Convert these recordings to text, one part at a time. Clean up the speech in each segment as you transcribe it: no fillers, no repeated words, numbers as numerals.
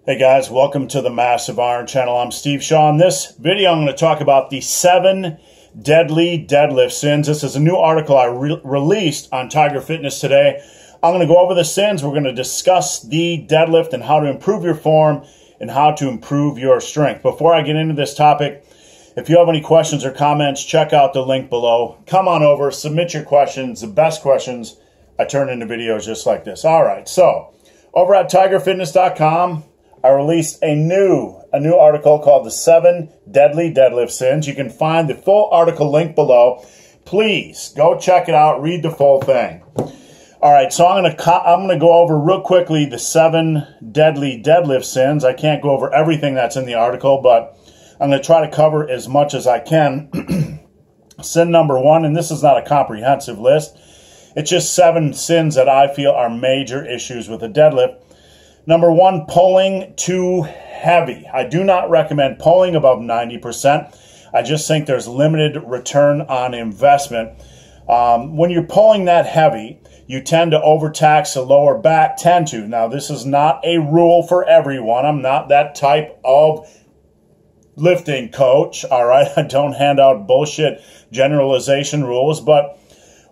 Hey guys, welcome to the Massive Iron Channel. I'm Steve Shaw. In this video, I'm going to talk about the 7 deadly deadlift sins. This is a new article I released on Tiger Fitness today. I'm going to go over the sins. We're going to discuss the deadlift and how to improve your form and how to improve your strength. Before I get into this topic, if you have any questions or comments, check out the link below. Come on over, submit your questions. The best questions I turn into videos just like this. All right, so over at tigerfitness.com, I released a new article called the 7 Deadly Deadlift Sins. You can find the full article link below. Please go check it out. Read the full thing. All right, so I'm gonna go over real quickly the 7 deadly deadlift sins. I can't go over everything that's in the article, but I'm gonna try to cover as much as I can. Sin number 1, and this is not a comprehensive list. It's just 7 sins that I feel are major issues with a deadlift. Number 1, pulling too heavy. I do not recommend pulling above 90%. I just think there's limited return on investment. When you're pulling that heavy, you tend to overtax the lower back, Now, this is not a rule for everyone. I'm not that type of lifting coach, all right? I don't hand out bullshit generalization rules, but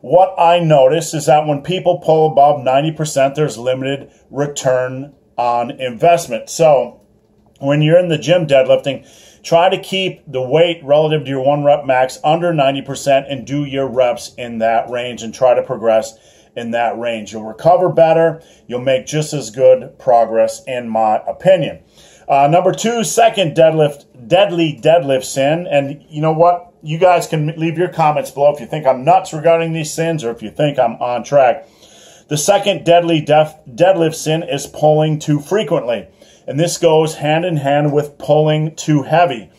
what I notice is that when people pull above 90%, there's limited return on investment. So when you're in the gym deadlifting, try to keep the weight relative to your 1 rep max under 90% and do your reps in that range and try to progress in that range. You'll recover better. You'll make just as good progress, in my opinion. Number 2, second deadly deadlift sin. And you know what? You guys can leave your comments below if you think I'm nuts regarding these sins or if you think I'm on track. The second deadly deadlift sin is pulling too frequently. And this goes hand in hand with pulling too heavy.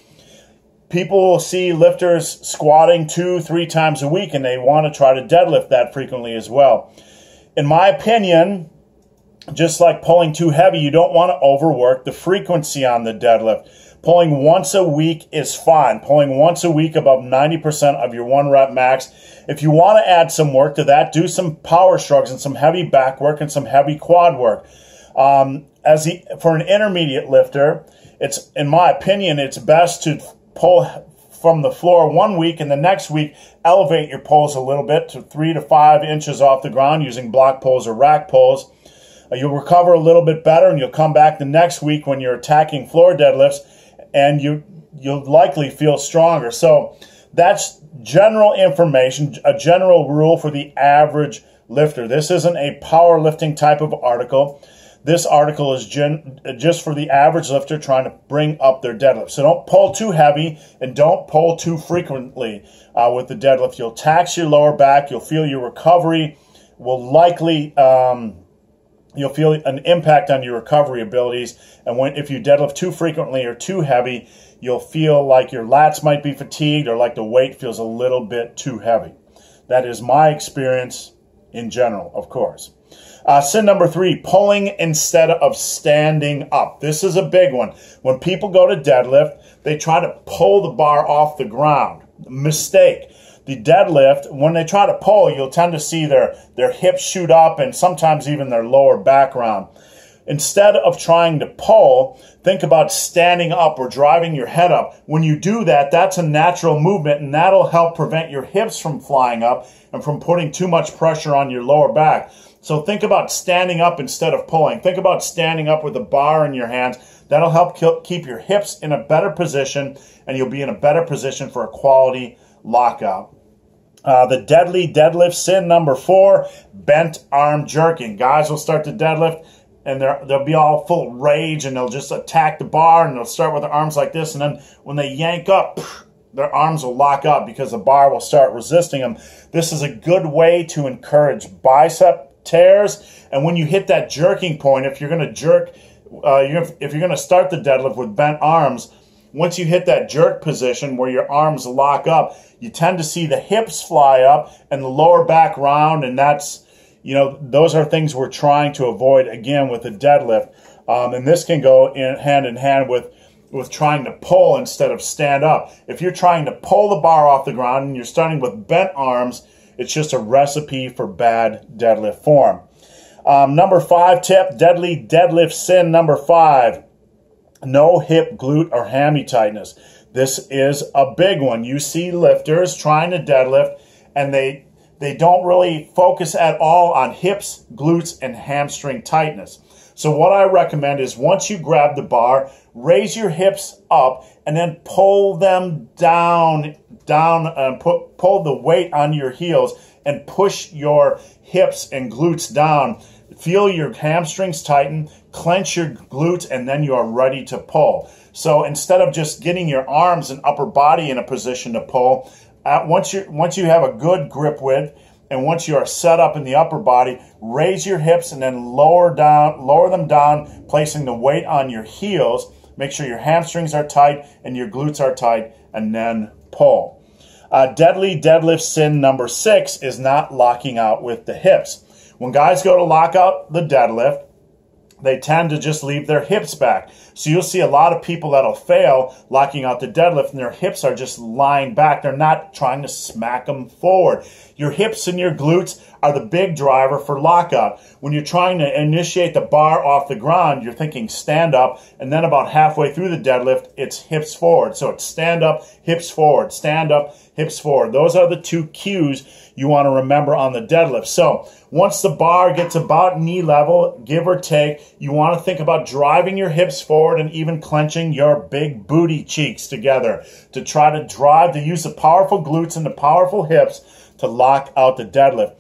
People will see lifters squatting 2-3 times a week and they want to try to deadlift that frequently as well. In my opinion, just like pulling too heavy, you don't want to overwork the frequency on the deadlift. Pulling once a week is fine. Pulling once a week above 90% of your 1 rep max. If you want to add some work to that, do some power shrugs and some heavy back work and some heavy quad work. For an intermediate lifter, in my opinion, it's best to pull from the floor 1 week and the next week elevate your pulls a little bit to 3 to 5 inches off the ground using block pulls or rack pulls. You'll recover a little bit better and you'll come back the next week when you're attacking floor deadlifts and you'll likely feel stronger. So that's general information, a general rule for the average lifter. This isn't a powerlifting type of article. This article is just for the average lifter trying to bring up their deadlift. So don't pull too heavy and don't pull too frequently with the deadlift. You'll tax your lower back. You'll feel your recovery will likely... you'll feel an impact on your recovery abilities. And if you deadlift too frequently or too heavy, you'll feel like your lats might be fatigued or like the weight feels a little bit too heavy. That is my experience in general, of course. Sin number 3, pulling instead of standing up. This is a big one. When people go to deadlift, they try to pull the bar off the ground. Mistake. The deadlift, when they try to pull, you'll tend to see their hips shoot up and sometimes even their lower back round. Instead of trying to pull, think about standing up or driving your head up. When you do that, that's a natural movement and that'll help prevent your hips from flying up and from putting too much pressure on your lower back. So think about standing up instead of pulling. Think about standing up with a bar in your hands. That'll help keep your hips in a better position and you'll be in a better position for a quality lockout. The deadly deadlift sin number 4, bent arm jerking. Guys will start to deadlift and they'll be all full of rage and they'll just attack the bar and they'll start with their arms like this, and then when they yank up, their arms will lock up because the bar will start resisting them. This is a good way to encourage bicep tears, and when you hit that jerking point, if you're going to jerk, if you're going to start the deadlift with bent arms, once you hit that jerk position where your arms lock up, you tend to see the hips fly up and the lower back round, and that's, those are things we're trying to avoid, again, with the deadlift. And this can go hand in hand with trying to pull instead of stand up. If you're trying to pull the bar off the ground and you're starting with bent arms, it's just a recipe for bad deadlift form. Number 5 tip, deadly deadlift sin number 5. No hip, glute, or hammy tightness. This is a big one. You see lifters trying to deadlift, and they don't really focus at all on hips, glutes, and hamstring tightness. So what I recommend is once you grab the bar, raise your hips up and then pull them down, and pull the weight on your heels and push your hips and glutes down. Feel your hamstrings tighten, clench your glutes, and then you are ready to pull. So instead of just getting your arms and upper body in a position to pull, once you have a good grip width, and once you are set up in the upper body, raise your hips and then lower them down, placing the weight on your heels. Make sure your hamstrings are tight and your glutes are tight, and then pull. Deadly deadlift sin number 6 is not locking out with the hips. When guys go to lock out the deadlift, they tend to just leave their hips back. So you'll see a lot of people that'll fail locking out the deadlift and their hips are just lying back. They're not trying to smack them forward. Your hips and your glutes are the big driver for lockout. When you're trying to initiate the bar off the ground, you're thinking stand up, and then about halfway through the deadlift, it's hips forward. So it's stand up, hips forward, stand up, hips forward. Those are the 2 cues you want to remember on the deadlift. So once the bar gets about knee level, give or take, you want to think about driving your hips forward and even clenching your big booty cheeks together to try to use the powerful glutes and the powerful hips to lock out the deadlift.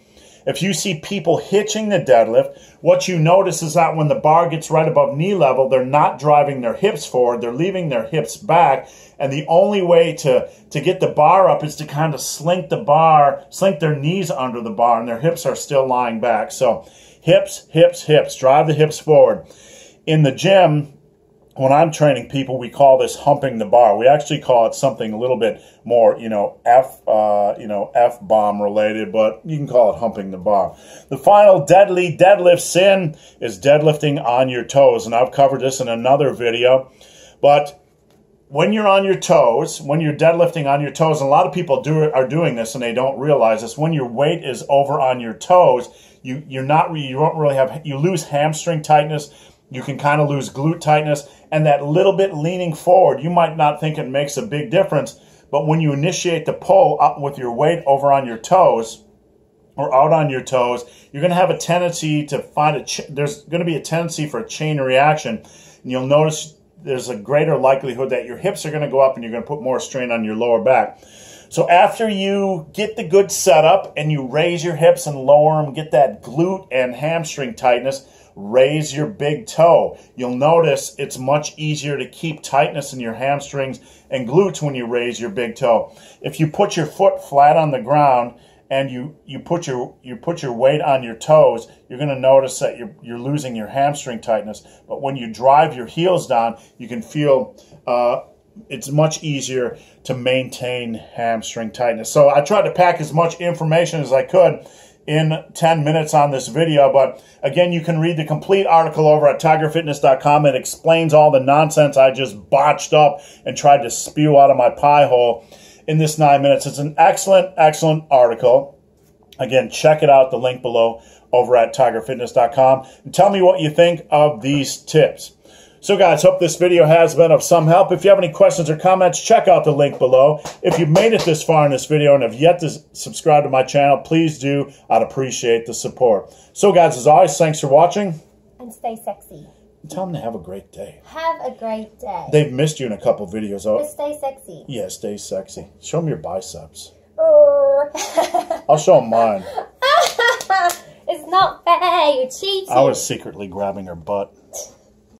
If you see people hitching the deadlift, what you notice is that when the bar gets right above knee level, they're not driving their hips forward, they're leaving their hips back, and the only way to get the bar up is to kind of slink their knees under the bar, and their hips are still lying back. So hips, hips, hips, drive the hips forward. In the gym, when I'm training people, we call this humping the bar. We actually call it something a little bit more, F-bomb related, but you can call it humping the bar. The final deadly deadlift sin is deadlifting on your toes, and I've covered this in another video. But when you're on your toes, when you're deadlifting on your toes, and a lot of people are doing this and they don't realize this, when your weight is over on your toes, you lose hamstring tightness. You can kind of lose glute tightness, and that little bit leaning forward, you might not think it makes a big difference, but when you initiate the pull up with your weight over on your toes or out on your toes, you're going to have a tendency to there's going to be a tendency for a chain reaction, and you'll notice there's a greater likelihood that your hips are going to go up and you're going to put more strain on your lower back. So after you get the good setup and you raise your hips and lower them, get that glute and hamstring tightness, raise your big toe. You'll notice it's much easier to keep tightness in your hamstrings and glutes when you raise your big toe. If you put your foot flat on the ground and you put your weight on your toes, you're going to notice that you're losing your hamstring tightness. But when you drive your heels down, you can feel it's much easier to maintain hamstring tightness. So I tried to pack as much information as I could in 10 minutes on this video, but again, you can read the complete article over at tigerfitness.com. It explains all the nonsense I just botched up and tried to spew out of my pie hole in this 9 minutes. It's an excellent, excellent article. Again, check it out, the link below over at tigerfitness.com, and tell me what you think of these tips. So guys, hope this video has been of some help. If you have any questions or comments, check out the link below. If you've made it this far in this video and have yet to subscribe to my channel, please do. I'd appreciate the support. So guys, as always, thanks for watching. And stay sexy. Tell them to have a great day. Have a great day. They've missed you in a couple videos. But stay sexy. Yeah, stay sexy. Show them your biceps. I'll show them mine. It's not fair. You're cheating. I was secretly grabbing her butt.